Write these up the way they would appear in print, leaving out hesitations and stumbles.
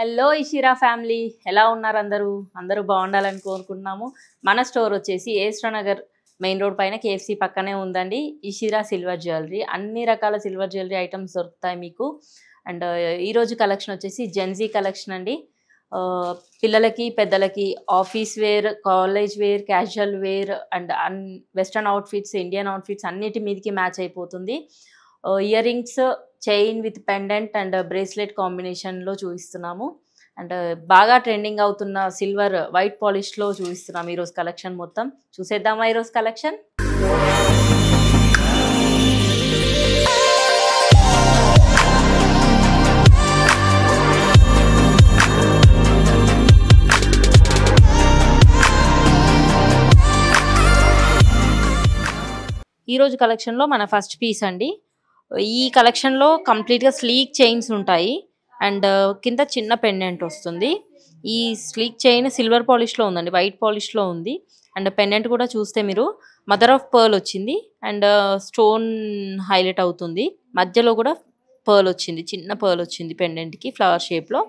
Hello Ishira family, ఎలా ఉన్నారు అందరూ? అందరూ బాగుండాలని కోరుకుంటున్నాము. మన స్టోర్ వచ్చేసి ఏస్ట్రా నగర్ మెయిన్ రోడ్ పైన కేఎఫ్సి పక్కనే ఉందండి. ఇషిరా సిల్వర్ జ్యువెలరీ, అన్ని రకాల సిల్వర్ జ్యువెలరీ ఐటమ్స్ దొరుకుతాయి మీకు. అండ్ ఈరోజు కలెక్షన్ వచ్చేసి జెన్జీ కలెక్షన్ అండి. పిల్లలకి పెద్దలకి office wear, college wear, casual wear and western outfits, Indian outfits అన్నిటి మీదకి మ్యాచ్ అయిపోతుంది. Earrings, chain with pendant and bracelet కాంబినేషన్లో చూపిస్తున్నాము. అండ్ బాగా ట్రెండింగ్ అవుతున్న సిల్వర్ వైట్ పాలిష్లో చూపిస్తున్నాము ఈరోజు కలెక్షన్ మొత్తం. చూసేద్దామా ఈరోజు కలెక్షన్? ఈరోజు కలెక్షన్లో మన ఫస్ట్ పీస్ అండి. ఈ కలెక్షన్లో కంప్లీట్గా స్లీక్ చైన్స్ ఉంటాయి అండ్ కింద చిన్న పెండెంట్ వస్తుంది. ఈ స్లీక్ చైన్ సిల్వర్ పాలిష్లో ఉందండి, వైట్ పాలిష్లో ఉంది. అండ్ పెండెంట్ కూడా చూస్తే మీరు మదర్ ఆఫ్ పర్ల్ వచ్చింది అండ్ స్టోన్ హైలైట్ అవుతుంది. మధ్యలో కూడా పర్ల్ వచ్చింది, చిన్న పర్ల్ వచ్చింది పెండెంట్కి, ఫ్లవర్ షేప్లో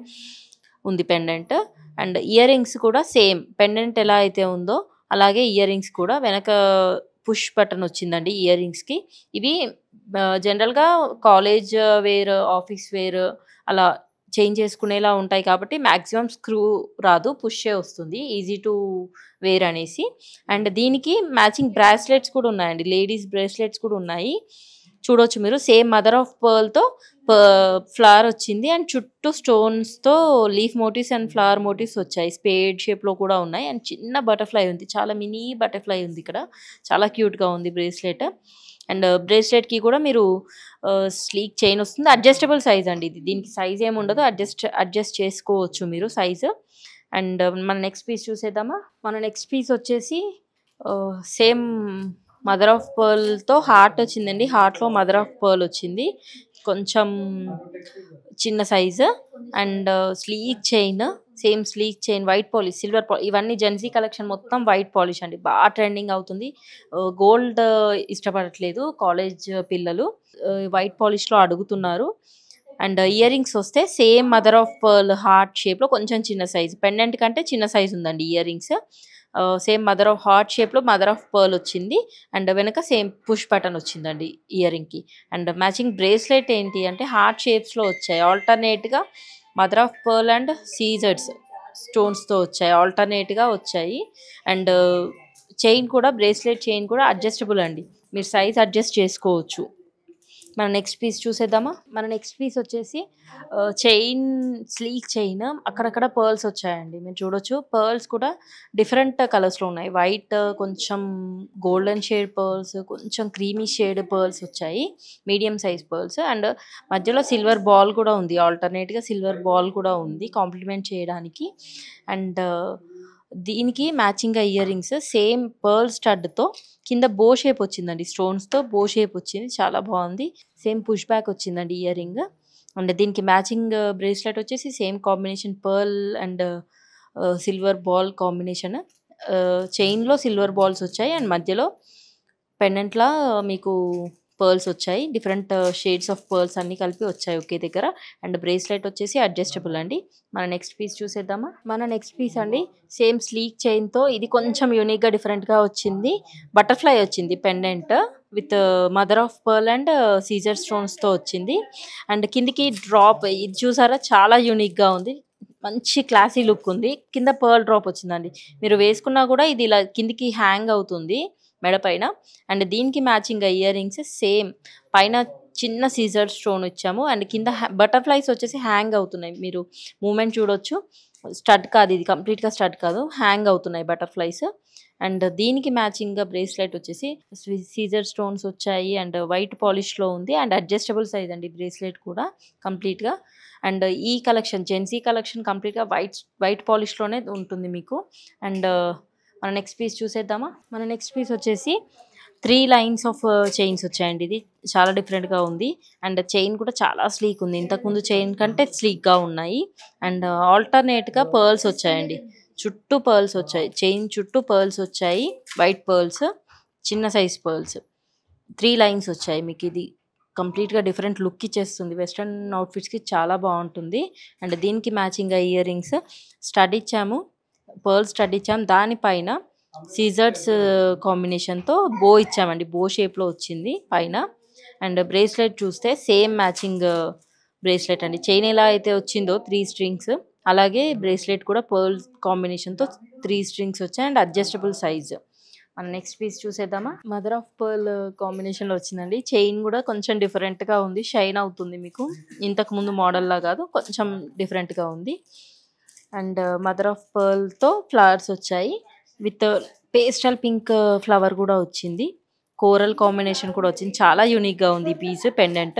ఉంది పెండెంట్. అండ్ ఇయర్ రింగ్స్ కూడా సేమ్ పెండెంట్ ఎలా అయితే ఉందో అలాగే ఇయర్ రింగ్స్ కూడా వెనక పుష్ బటన్ వచ్చిందండి ఇయర్ రింగ్స్కి. ఇవి జనరల్గా కాలేజ్ వేర్, ఆఫీస్ వేర్ అలా చేంజ్ చేసుకునేలా ఉంటాయి కాబట్టి మ్యాక్సిమం స్క్రూ రాదు, పుషే వస్తుంది, ఈజీ టు వేర్ అనేసి. అండ్ దీనికి మ్యాచింగ్ బ్రాస్లెట్స్ కూడా ఉన్నాయండి, లేడీస్ బ్రాస్లెట్స్ కూడా ఉన్నాయి. చూడొచ్చు మీరు, సేమ్ మదర్ ఆఫ్ పర్ల్తో ఫ్లవర్ వచ్చింది అండ్ చుట్టూ స్టోన్స్తో leaf motifs and flower motifs వచ్చాయి. స్పేడ్ షేప్లో కూడా ఉన్నాయి అండ్ చిన్న బటర్ఫ్లై ఉంది, చాలా మినీ బటర్ఫ్లై ఉంది ఇక్కడ, చాలా క్యూట్గా ఉంది బ్రేస్లెట్. అండ్ బ్రేస్లెట్కి కూడా మీరు స్లీక్ చైన్ వస్తుంది. అడ్జస్టబుల్ సైజ్ అండి ఇది, దీనికి సైజ్ ఏమి ఉండదు, అడ్జస్ట్ చేసుకోవచ్చు మీరు సైజు. అండ్ మన నెక్స్ట్ పీస్ చూసేద్దామా? మన నెక్స్ట్ పీస్ వచ్చేసి సేమ్ మదర్ ఆఫ్ పర్ల్తో హార్ట్ వచ్చిందండి. హార్ట్లో మదర్ ఆఫ్ పర్ల్ వచ్చింది, కొంచెం చిన్న size. And sleek chain, same sleek chain, white polish, silver polish. ఇవన్నీ జెన్జీ కలెక్షన్ మొత్తం వైట్ పాలిష్ అండి, బాగా ట్రెండింగ్ అవుతుంది. గోల్డ్ ఇష్టపడట్లేదు కాలేజ్ పిల్లలు, వైట్ పాలిష్లో అడుగుతున్నారు. అండ్ ఇయర్ రింగ్స్ వస్తే same mother of pearl heart షేప్లో కొంచెం చిన్న సైజు, పెండెంట్ కంటే చిన్న సైజు ఉందండి ear rings. Same mother of heart షేప్లో మదర్ ఆఫ్ పర్ల్ వచ్చింది అండ్ వెనక సేమ్ పుష్ బటన్ వచ్చిందండి ఇయర్ రింగ్కి. అండ్ మ్యాచింగ్ బ్రేస్లెట్ ఏంటి అంటే హార్ట్ షేప్స్లో వచ్చాయి, ఆల్టర్నేట్గా మదర్ ఆఫ్ పర్ల్ అండ్ సీజర్స్ స్టోన్స్తో వచ్చాయి, ఆల్టర్నేట్గా వచ్చాయి. అండ్ చైన్ కూడా, బ్రేస్లెట్ చైన్ కూడా అడ్జస్టబుల్ అండి, మీరు సైజ్ అడ్జస్ట్ చేసుకోవచ్చు. మన నెక్స్ట్ పీస్ చూసేద్దామా? మన నెక్స్ట్ పీస్ వచ్చేసి చైన్, స్లీక్ చైన్, అక్కడక్కడ పర్ల్స్ వచ్చాయండి, మీరు చూడొచ్చు. పర్ల్స్ కూడా డిఫరెంట్ కలర్స్లో ఉన్నాయి, వైట్, కొంచెం గోల్డెన్ షేడ్ పర్ల్స్, కొంచెం క్రీమీ షేడ్ పర్ల్స్ వచ్చాయి, మీడియం సైజ్ పర్ల్స్. అండ్ మధ్యలో సిల్వర్ బాల్ కూడా ఉంది, ఆల్టర్నేట్గా సిల్వర్ బాల్ కూడా ఉంది కాంప్లిమెంట్ చేయడానికి. అండ్ దీనికి మ్యాచింగ్గా ఇయర్ రింగ్స్ సేమ్ పర్ల్ స్టడ్తో కింద బో షేప్ వచ్చిందండి, స్టోన్స్తో బో షేప్ వచ్చింది, చాలా బాగుంది. సేమ్ పుష్ బ్యాక్ వచ్చిందండి ఇయర్ రింగ్. అండ్ దీనికి మ్యాచింగ్ బ్రేస్లెట్ వచ్చేసి same combination pearl and silver ball combination. చైన్లో సిల్వర్ బాల్స్ వచ్చాయి అండ్ మధ్యలో పెండెంట్లా మీకు పర్ల్స్ వచ్చాయి, డిఫరెంట్ షేడ్స్ ఆఫ్ పర్ల్స్ అన్నీ కలిపి వచ్చాయి ఒకే దగ్గర. అండ్ బ్రేస్లెట్ వచ్చేసి అడ్జస్టబుల్ అండి. మన నెక్స్ట్ పీస్ చూసేద్దామా? మన నెక్స్ట్ పీస్ అండి సేమ్ స్లీక్ చైన్తో, ఇది కొంచెం యూనిక్గా డిఫరెంట్గా వచ్చింది, బటర్ఫ్లై వచ్చింది pendant with mother of pearl and సీజర్ స్టోన్స్తో వచ్చింది. అండ్ కిందికి డ్రాప్, ఇది చూసారా, చాలా యూనిక్గా ఉంది, మంచి క్లాసీ లుక్ ఉంది. కింద పర్ల్ డ్రాప్ వచ్చిందండి, మీరు వేసుకున్నా కూడా ఇది ఇలా కిందికి హ్యాంగ్ అవుతుంది మెడ పైన. అండ్ దీనికి మ్యాచింగ్ ఇయర్ రింగ్స్ సేమ్, పైన చిన్న సీజర్ స్టోన్ ఇచ్చాము అండ్ కింద బటర్ఫ్లైస్ వచ్చేసి హ్యాంగ్ అవుతున్నాయి, మీరు మూమెంట్ చూడొచ్చు. స్టడ్ కాదు ఇది, కంప్లీట్గా స్టడ్ కాదు, హ్యాంగ్ అవుతున్నాయి బటర్ఫ్లైస్. అండ్ దీనికి మ్యాచింగ్గా బ్రేస్లెట్ వచ్చేసి సీజర్ స్టోన్స్ వచ్చాయి అండ్ వైట్ పాలిష్లో ఉంది అండ్ అడ్జస్టబుల్ సైజ్ అండి బ్రేస్లెట్ కూడా కంప్లీట్గా. అండ్ ఈ కలెక్షన్ జెన్సీ కలెక్షన్ కంప్లీట్గా వైట్ పాలిష్లోనే ఉంటుంది మీకు. అండ్ మన నెక్స్ట్ పీస్ చూసేద్దామా? మన నెక్స్ట్ పీస్ వచ్చేసి 3 లైన్స్ ఆఫ్ చైన్స్ వచ్చాయండి, ఇది చాలా డిఫరెంట్గా ఉంది. అండ్ చైన్ కూడా చాలా స్లీక్ ఉంది, ఇంతకుముందు చైన్ కంటే స్లీక్గా ఉన్నాయి. అండ్ ఆల్టర్నేట్గా పర్ల్స్ వచ్చాయండి, చుట్టూ పర్ల్స్ వచ్చాయి, చైన్ చుట్టూ పర్ల్స్ వచ్చాయి, వైట్ పర్ల్స్, చిన్న సైజ్ పర్ల్స్, 3 లైన్స్ వచ్చాయి మీకు. ఇది కంప్లీట్‌గా డిఫరెంట్ లుక్ ఇచ్చేస్తుంది. వెస్టర్న్ అవుట్‌ఫిట్స్‌కి చాలా బావుంటుంది. అండ్ దీనికి మ్యాచింగ్‌గా ఇయర్ రింగ్స్ స్టడ్ ఇచ్చాము. పర్ల్ స్టడ్ ఇచ్చాము. దానిపైన సీజర్స్ కాంబినేషన్‌తో బో ఇచ్చామండి. బో షేప్‌లో వచ్చింది పైన. అండ్ బ్రేస్లెట్ చూస్తే సేమ్ మ్యాచింగ్ బ్రేస్లెట్ అండి. చైన్ ఎలా అయితే వచ్చిందో 3 స్ట్రింగ్స్ అలాగే బ్రేస్లెట్ కూడా పర్ల్ కాంబినేషన్‌తో 3 స్ట్రింగ్స్ వచ్చాయి. And adjustable size. మనం నెక్స్ట్ పీస్ చూసేద్దామా? మదర్ ఆఫ్ పర్ల్ కాంబినేషన్‌లో వచ్చిందండి. చైన్ కూడా కొంచెం డిఫరెంట్‌గా ఉంది. షైన్ అవుతుంది మీకు. ఇంతకు ముందు మోడల్‌లా కాదు. కొంచెం డిఫరెంట్‌గా ఉంది. అండ్ మదర్ ఆఫ్ పర్ల్‌తో ఫ్లవర్స్ వచ్చాయి. విత్ పేస్టల్ పింక్ ఫ్లవర్ కూడా వచ్చింది. కోరల్ కాంబినేషన్ కూడా వచ్చింది. చాలా యూనిక్‌గా ఉంది ఈ పీస్ పెండెంట్.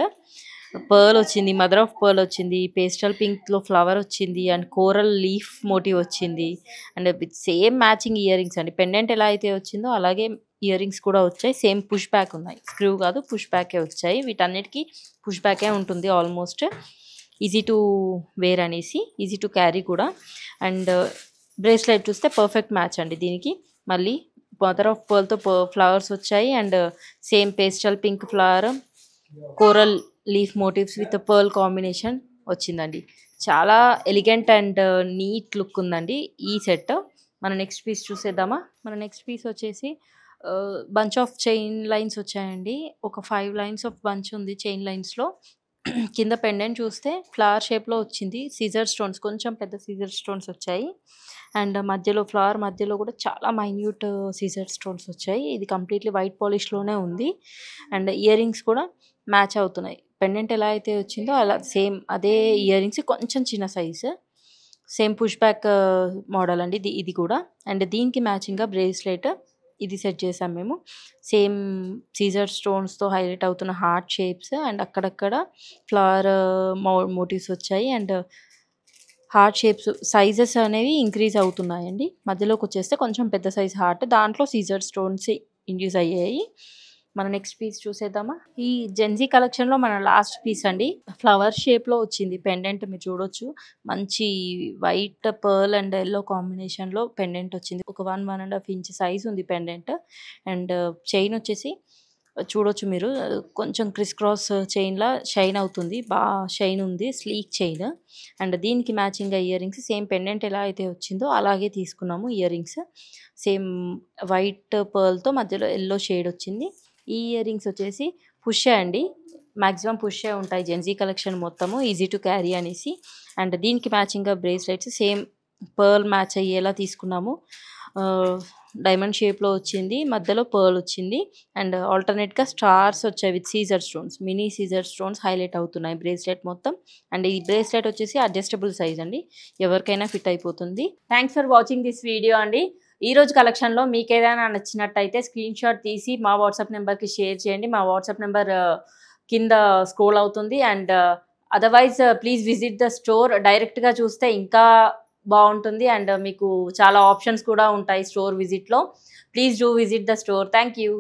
పర్ల్ వచ్చింది. మదర్ ఆఫ్ పర్ల్ వచ్చింది. పేస్టల్ పింక్‌లో ఫ్లవర్ వచ్చింది. అండ్ కోరల్ లీఫ్ మోటివ్ వచ్చింది. And with same matching ear rings అండి. పెండెంట్ ఎలా అయితే వచ్చిందో అలాగే ఇయర్ రింగ్స్ కూడా వచ్చాయి. సేమ్ పుష్ బ్యాక్ ఉన్నాయి. స్క్రూ కాదు, పుష్ బ్యాకే వచ్చాయి. వీటన్నిటికీ పుష్ బ్యాకే ఉంటుంది ఆల్మోస్ట్. ఈజీ టు వేర్ అనేసి, ఈజీ టు క్యారీ కూడా. అండ్ బ్రేస్లెట్ చూస్తే పర్ఫెక్ట్ మ్యాచ్ అండి దీనికి. మళ్ళీ మదర్ ఆఫ్ పర్ల్‌తో ఫ్లవర్స్ వచ్చాయి. And same pastel pink flower, coral leaf motifs with pearl combination వచ్చిందండి. చాలా ఎలిగెంట్ అండ్ నీట్ లుక్ ఉందండి ఈ సెట్. మన నెక్స్ట్ పీస్ చూసేద్దామా? మన నెక్స్ట్ పీస్ వచ్చేసి బంచ్ ఆఫ్ చైన్ లైన్స్ వచ్చాయండి. ఒక 5 లైన్స్ ఆఫ్ బంచ్ ఉంది చైన్ లైన్స్‌లో. కింద పెండెంట్ చూస్తే ఫ్లవర్ షేప్‌లో వచ్చింది. సీజర్ స్టోన్స్, కొంచెం పెద్ద సీజర్ స్టోన్స్ వచ్చాయి. అండ్ మధ్యలో ఫ్లవర్ మధ్యలో కూడా చాలా మైన్యూట్ సీజర్ స్టోన్స్ వచ్చాయి. ఇది కంప్లీట్‌లీ వైట్ పాలిష్‌లోనే ఉంది. అండ్ ఇయర్ రింగ్స్ కూడా మ్యాచ్ అవుతున్నాయి. పెండెంట్ ఎలా అయితే వచ్చిందో అలా సేమ్ అదే ఇయర్ రింగ్స్, కొంచెం చిన్న size. Same push back model అండి ఇది కూడా. అండ్ దీనికి మ్యాచింగ్‌గా బ్రేస్లెట్ ఇది సెట్ చేసాం మేము. సేమ్ సీజర్ స్టోన్స్‌తో హైలైట్ అవుతున్న హార్ట్ షేప్స్ అండ్ అక్కడక్కడ ఫ్లవర్ మోటివ్స్ వచ్చాయి. అండ్ హార్ట్ షేప్స్ సైజెస్ అనేవి ఇంక్రీజ్ అవుతున్నాయండి. మధ్యలోకి వచ్చేస్తే కొంచెం పెద్ద సైజ్ హార్ట్, దాంట్లో సీజర్ స్టోన్స్ ఇండ్యూస్ అయ్యాయి. మన నెక్స్ట్ పీస్ చూసేద్దామా? ఈ జెన్జీ కలెక్షన్‌లో మన లాస్ట్ పీస్ అండి. ఫ్లవర్ షేప్‌లో వచ్చింది పెండెంట్, మీరు చూడొచ్చు. మంచి వైట్ పర్ల్ అండ్ యెల్లో కాంబినేషన్‌లో పెండెంట్ వచ్చింది. ఒక 1.5 ఇంచ్ సైజ్ ఉంది పెండెంట్. అండ్ చైన్ వచ్చేసి చూడొచ్చు మీరు. కొంచెం క్రిస్ క్రాస్ చైన్‌లా షైన్ అవుతుంది. షైన్ ఉంది. Sleek chain. అండ్ దీనికి మ్యాచింగ్‌గా ఇయర్ రింగ్స్ సేమ్ పెండెంట్ ఎలా అయితే వచ్చిందో అలాగే తీసుకున్నాము ఇయర్ రింగ్స్. సేమ్ వైట్ పర్ల్‌తో మధ్యలో యెల్లో షేడ్ వచ్చింది. ఈ ఇయర్ రింగ్స్ వచ్చేసి పుషే అండి. మాక్సిమం పుషే ఉంటాయి జెన్జీ కలెక్షన్ మొత్తము. ఈజీ టు క్యారీ అనేసి. అండ్ దీనికి మ్యాచింగ్‌గా బ్రేస్లెట్స్ సేమ్ పర్ల్ మ్యాచ్ అయ్యేలా తీసుకున్నాము. డైమండ్ షేప్‌లో వచ్చింది. మధ్యలో పర్ల్ వచ్చింది. అండ్ ఆల్టర్‌నేట్‌గా స్టార్స్ వచ్చాయి విత్ సీజర్ స్టోన్స్. మినీ సీజర్ స్టోన్స్ హైలైట్ అవుతున్నాయి బ్రేస్లెట్ మొత్తం. అండ్ ఈ బ్రేస్లెట్ వచ్చేసి అడ్జస్టబుల్ సైజ్ అండి. ఎవరికైనా ఫిట్ అయిపోతుంది. Thanks for watching this video అండి. ఈ రోజు కలెక్షన్‌లో మీకేదైనా నచ్చినట్టయితే స్క్రీన్‌షాట్ తీసి మా వాట్సాప్ నెంబర్‌కి షేర్ చేయండి. మా వాట్సాప్ నెంబర్ కింద స్క్రోల్ అవుతుంది. And otherwise please visit the store. డైరెక్ట్‌గా చూస్తే ఇంకా బావుంటుంది. అండ్ మీకు చాలా ఆప్షన్స్ కూడా ఉంటాయి స్టోర్ విజిట్‌లో. Please do visit the store. Thank you.